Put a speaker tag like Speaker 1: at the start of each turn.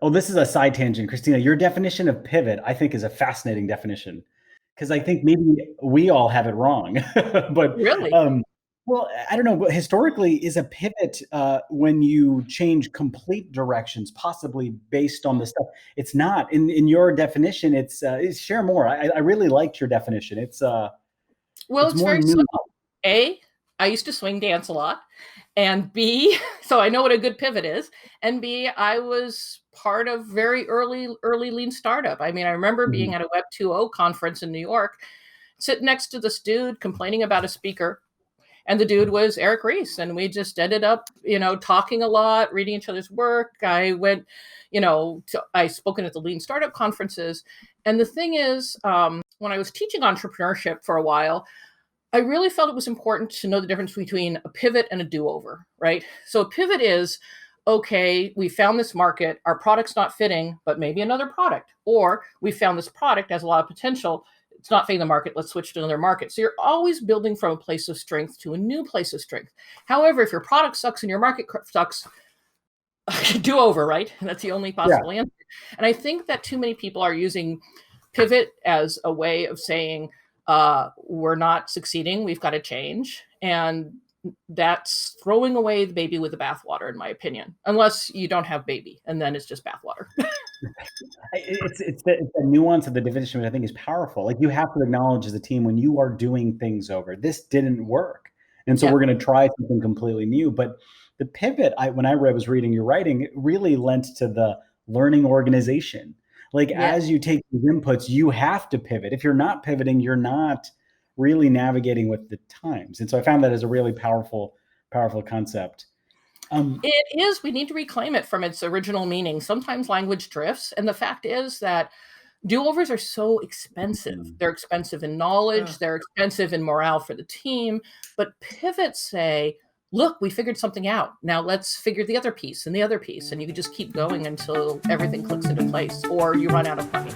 Speaker 1: Oh, this is a side tangent, Christina. Your definition of pivot, I think, is a fascinating definition because I think maybe we all have it wrong. But
Speaker 2: Really?
Speaker 1: um, well, I don't know. But historically, is a pivot when you change complete directions, possibly based on the stuff? It's not in your definition. Share more. I really liked your definition.
Speaker 2: Well,
Speaker 1: It's
Speaker 2: it's
Speaker 1: more
Speaker 2: very
Speaker 1: new.
Speaker 2: simple. A, I used to swing dance a lot. And B, so I know what a good pivot is. And B, I was part of very early lean startup. I mean, I remember being
Speaker 1: Mhm.
Speaker 2: at a Web 2.0 conference in New York, sitting next to this dude complaining about a speaker. And the dude was Eric Ries. And we just ended up, talking a lot, reading each other's work. I went, I spoken at the lean startup conferences. And the thing is, when I was teaching entrepreneurship for a while, I really felt it was important to know the difference between a pivot and a do-over, right? So a pivot is, okay, we found this market, our product's not fitting, but maybe another product. Or we found this product has a lot of potential, it's not fitting the market, let's switch to another market. So you're always building from a place of strength to a new place of strength. However, if your product sucks and your market sucks, do over, right? That's the only
Speaker 1: Yeah.
Speaker 2: possible answer. And I think that too many people are using pivot as a way of saying, we're not succeeding, we've got to change. And that's throwing away the baby with the bathwater, in my opinion, unless you don't have baby, and then it's just bathwater.
Speaker 1: It's the nuance of the division, which I think is powerful. Like you have to acknowledge as a team when you are doing things over. This didn't work, and so
Speaker 2: Yeah.
Speaker 1: we're going to try something completely new. But the pivot, when I was reading your writing, it really lent to the learning organization. Like
Speaker 2: Yeah.
Speaker 1: as you take these inputs, you have to pivot. If you're not pivoting, you're not really navigating with the times. And so I found that as a really powerful concept.
Speaker 2: It is. We need to reclaim it from its original meaning. Sometimes language drifts. And the fact is that do-overs are so expensive.
Speaker 1: Mhm.
Speaker 2: They're expensive in knowledge,
Speaker 1: Yeah.
Speaker 2: they're expensive in morale for the team. But pivots say, look, we figured something out. Now let's figure the other piece and the other piece. And you can just keep going until everything clicks into place or you run out of money.